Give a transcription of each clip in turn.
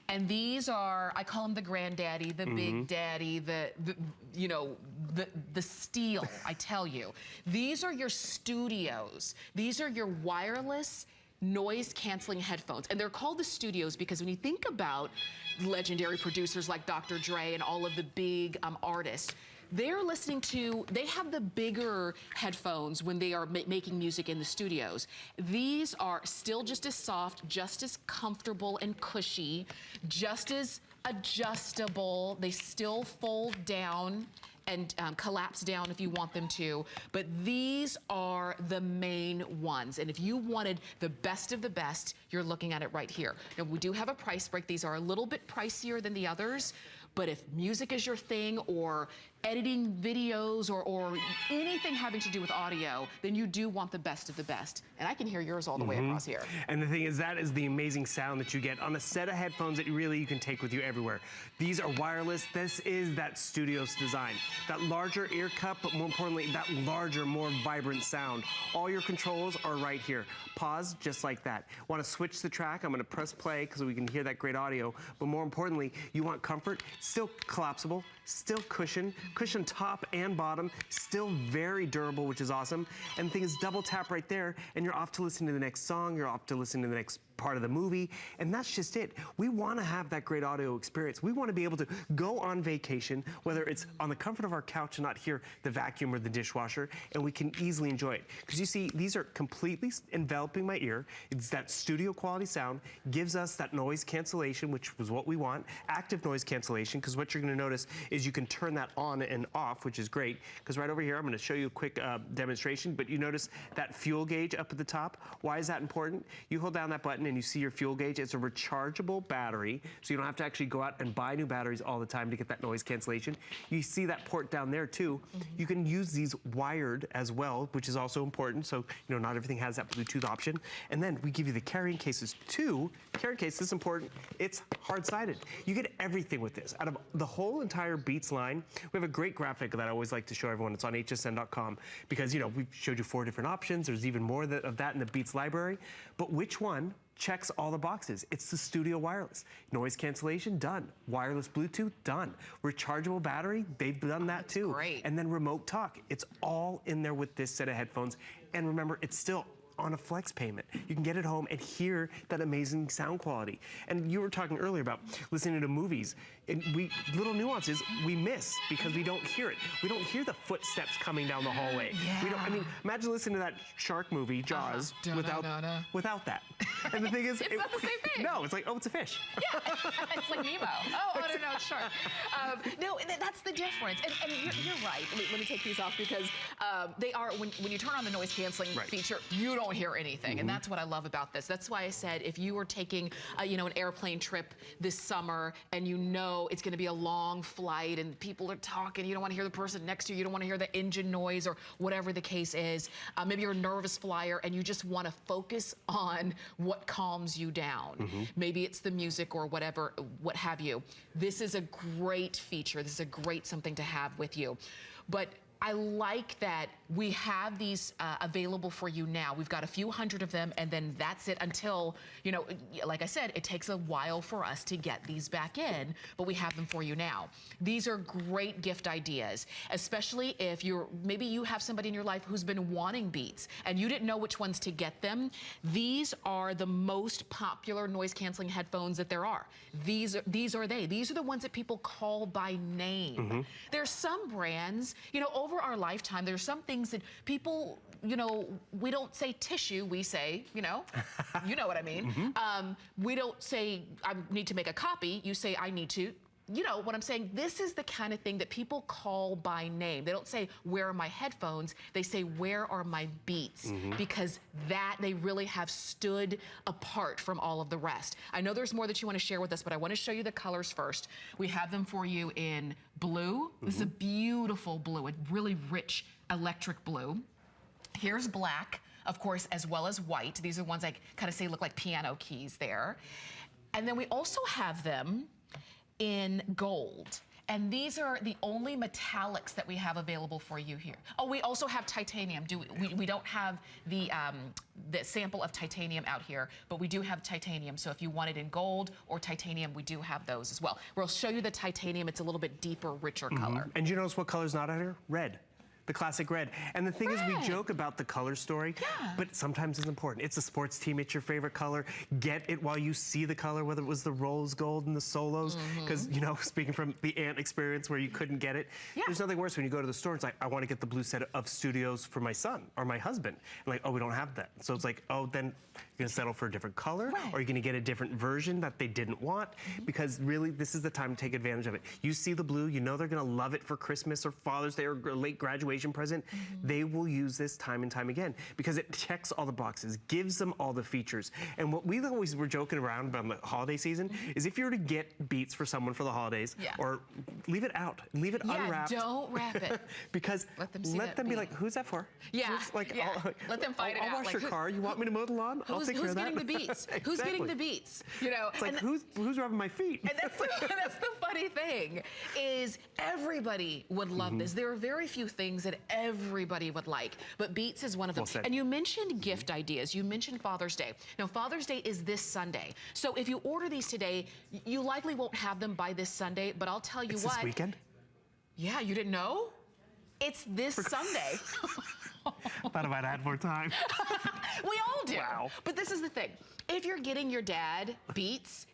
And these are, I call them the granddaddy, the big daddy, you know, the steel, I tell you. These are your studios. These are your wireless noise canceling headphones. And they're called the studios because when you think about legendary producers like Dr. Dre and all of the big artists, they're listening to, they have the bigger headphones when they are making music in the studios. These are still just as soft, just as comfortable and cushy, just as adjustable. They still fold down and collapse down if you want them to. But these are the main ones. And if you wanted the best of the best, you're looking at it right here. Now, we do have a price break. These are a little bit pricier than the others, but if music is your thing, or editing videos, or anything having to do with audio, then you do want the best of the best. And I can hear yours all the way across here. And the thing is, that is the amazing sound that you get on a set of headphones that you can take with you everywhere. These are wireless. This is that studio's design. That larger ear cup, but more importantly, that larger, more vibrant sound. All your controls are right here. Pause, just like that. Want to switch the track? I'm going to press play because we can hear that great audio. But more importantly, you want comfort. Still collapsible, still cushion top and bottom, still very durable, which is awesome. And the thing is, double tap right there, and you're off to listen to the next song, you're off to listen to the next part of the movie, and that's just it. We want to have that great audio experience. We want to be able to go on vacation, whether it's on the comfort of our couch and not hear the vacuum or the dishwasher, and we can easily enjoy it. Because you see, these are completely enveloping my ear. It's that studio quality sound, gives us that noise cancellation, which was what we want, active noise cancellation, because what you're going to notice is you can turn that on and off, which is great, because right over here, I'm going to show you a quick demonstration, but you notice that fuel gauge up at the top. Why is that important? You hold down that button and you see your fuel gauge. It's a rechargeable battery, so you don't have to actually go out and buy new batteries all the time to get that noise cancellation. You see that port down there too. You can use these wired as well, which is also important, so you know not everything has that Bluetooth option. And then we give you the carrying cases too. Carrying case is important. It's hard-sided. You get everything with this. Out of the whole entire Beats line, we have a great graphic that I always like to show everyone. It's on hsn.com because, you know, we've showed you 4 different options. There's even more of that in the Beats library. But which one checks all the boxes? It's the studio wireless. Noise cancellation, done. Wireless Bluetooth, done. Rechargeable battery, they've done that too. Great. And then remote talk. It's all in there with this set of headphones. And remember, it's still on a flex payment. You can get it home and hear that amazing sound quality. And you were talking earlier about listening to movies. And little nuances we miss because we don't hear it. We don't hear the footsteps coming down the hallway. Yeah. We don't, I mean, imagine listening to that shark movie, Jaws, without that. And the thing is, it's not the same thing. No, it's like, oh, it's a fish. Yeah, it's like Nemo. Oh, no, it's shark. No, that's the difference. And you're right. Let me take these off because they are, when you turn on the noise canceling feature, you don't hear anything. And that's what I love about this. That's why I said if you were taking, you know, an airplane trip this summer and you know it's going to be a long flight and people are talking, you don't want to hear the person next to you, you don't want to hear the engine noise or whatever the case is. Maybe you're a nervous flyer and you just want to focus on what calms you down. Maybe it's the music or whatever, what have you. This is a great feature. This is a great something to have with you. But I like that we have these available for you now. We've got a few hundred of them, and then that's it until, you know, like I said, it takes a while for us to get these back in, but we have them for you now. These are great gift ideas, especially if maybe you have somebody in your life who's been wanting Beats, and you didn't know which ones to get them. These are the most popular noise-canceling headphones that there are. These are the ones that people call by name. There's some brands, you know, over our lifetime, there's some things that people, you know, we don't say tissue, we say, you know what I mean. We don't say, I need to make a copy, you say, I need to. You know what I'm saying? This is the kind of thing that people call by name. They don't say, where are my headphones? They say, where are my Beats? Because they really have stood apart from all of the rest. I know there's more that you want to share with us, but I want to show you the colors first. We have them for you in blue. This is a beautiful blue, a really rich electric blue. Here's black, of course, as well as white. These are ones I kind of say look like piano keys there. And then we also have them in gold. And these are the only metallics that we have available for you here. Oh, we also have titanium. We don't have the sample of titanium out here, but we do have titanium. So if you want it in gold or titanium, we do have those as well. We'll show you the titanium. It's a little bit deeper, richer color. And you notice what color's not out here? Red. The classic red. And the thing is, we joke about the color story, but sometimes it's important. It's a sports team, it's your favorite color. Get it while you see the color, whether it was the rose gold and the solos, because, you know, speaking from the Ant experience where you couldn't get it, there's nothing worse when you go to the store, it's like, I want to get the blue set of studios for my son or my husband. And like, oh, we don't have that. So it's like, oh, then you're gonna settle for a different color, or you're gonna get a different version that they didn't want, because really, this is the time to take advantage of it. You see the blue, you know they're gonna love it for Christmas or Father's Day or late graduation present. They will use this time and time again because it checks all the boxes, gives them all the features. And what we always were joking around about the holiday season is if you were to get Beats for someone for the holidays, or leave it out, leave it unwrapped. Don't wrap it. Because let them be like, who's that for? Let them find it out. I'll wash your car. You want me to mow the lawn? I'll take care of that. Who's getting the Beats? Who's getting the Beats? You know, it's like, who's rubbing my feet? And that's the funny thing is everybody would love this. There are very few things that everybody would like, but Beats is one of them. And you mentioned gift ideas. You mentioned Father's Day. Now, Father's Day is this Sunday. So if you order these today, you likely won't have them by this Sunday, but I'll tell you what. This weekend? Yeah, you didn't know? It's this Sunday. Thought I might have had more time. We all do. Wow. But this is the thing. If you're getting your dad Beats,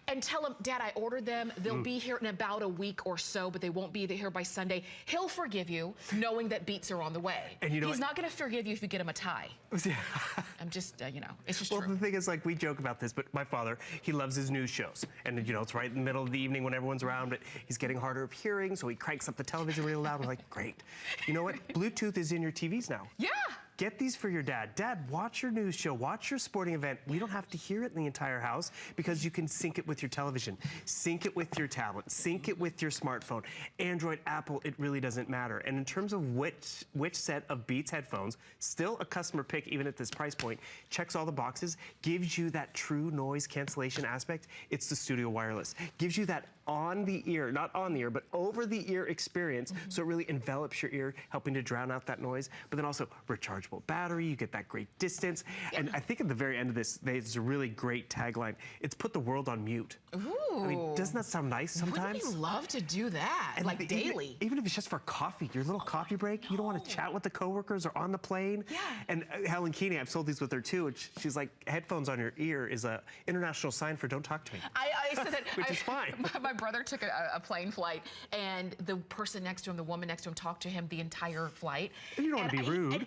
and tell him, Dad, I ordered them. They'll be here in about a week or so, but they won't be here by Sunday. He'll forgive you, knowing that Beats are on the way. And you know he's not going to forgive you if you get him a tie. I'm just, you know, it's just true. Well, the thing is, like, we joke about this, but my father, he loves his news shows. And, you know, it's right in the middle of the evening when everyone's around, but he's getting harder of hearing, so he cranks up the television really loud. We're like, great. You know what? Bluetooth is in your TVs now. Yeah. Get these for your dad. Dad, watch your news show, watch your sporting event. We don't have to hear it in the entire house because you can sync it with your television, sync it with your tablet, sync it with your smartphone. Android, Apple, it really doesn't matter. And in terms of which set of Beats headphones, still a customer pick even at this price point, checks all the boxes, gives you that true noise cancellation aspect. It's the Studio Wireless. Gives you that on the ear, not on the ear, but over the ear experience. So it really envelops your ear, helping to drown out that noise, but then also rechargeable battery, you get that great distance. And I think at the very end of this, there's a really great tagline. It's put the world on mute. Ooh. I mean, doesn't that sound nice sometimes? Wouldn't you love to do that, and like daily? Even if it's just for coffee, your little coffee break, you don't want to chat with the coworkers or on the plane. And Helen Keeney, I've sold these with her too, and she's like, headphones on your ear is a international sign for don't talk to me. I said that. Which is fine. My brother took a plane flight, and the person next to him, the woman next to him, talked to him the entire flight. And you don't want to be rude.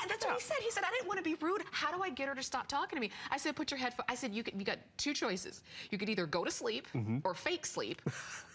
That's what he said. He said, I didn't want to be rude. How do I get her to stop talking to me? I said, put your headphones. I said, you got two choices. You could either go to sleep or fake sleep,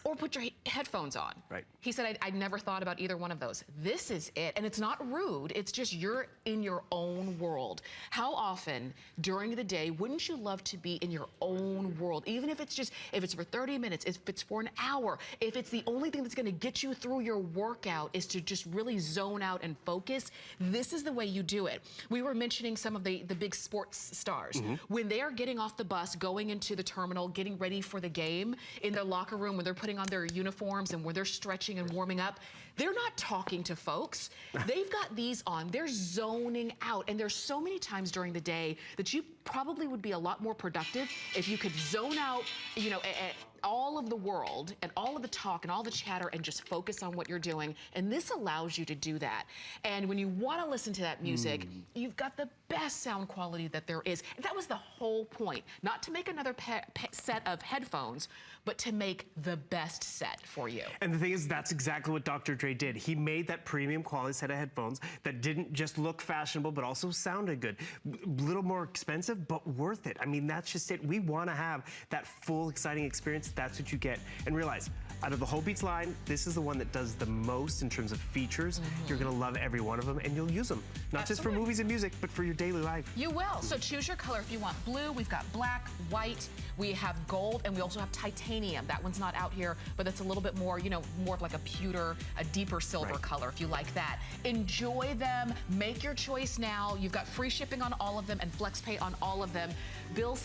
or put your headphones on. Right. He said, I never thought about either one of those. This is it. And it's not rude. It's just you're in your own world. How often during the day wouldn't you love to be in your own world? Even if it's for 30 minutes, if it's for an hour, if it's the only thing that's going to get you through your workout is to just really zone out and focus, this is the way you do it. We were mentioning some of the big sports stars. When they are getting off the bus, going into the terminal, getting ready for the game, in their locker room, when they're putting on their uniforms and when they're stretching and warming up, they're not talking to folks. They've got these on. They're zoning out. And there's so many times during the day that you probably would be a lot more productive if you could zone out, you know, all of the world and all of the talk and all the chatter and just focus on what you're doing. And this allows you to do that. And when you want to listen to that music, you've got the best sound quality that there is. And that was the whole point. Not to make another set of headphones, but to make the best set for you. And the thing is, that's exactly what Dr. Dre did. He made that premium quality set of headphones that didn't just look fashionable, but also sounded good. A little more expensive, but worth it. I mean, that's just it. We want to have that full, exciting experience. That's what you get. And realize, out of the whole Beats line, this is the one that does the most in terms of features. You're going to love every one of them, and you'll use them. Not just for movies and music, but for your daily life. You will. So choose your color. If you want blue, we've got black, white, we have gold, and we also have titanium. That one's not out here, but it's a little bit more, you know, more of like a pewter, a deeper silver color, if you like that. Enjoy them. Make your choice now. You've got free shipping on all of them and FlexPay on all of them. Bill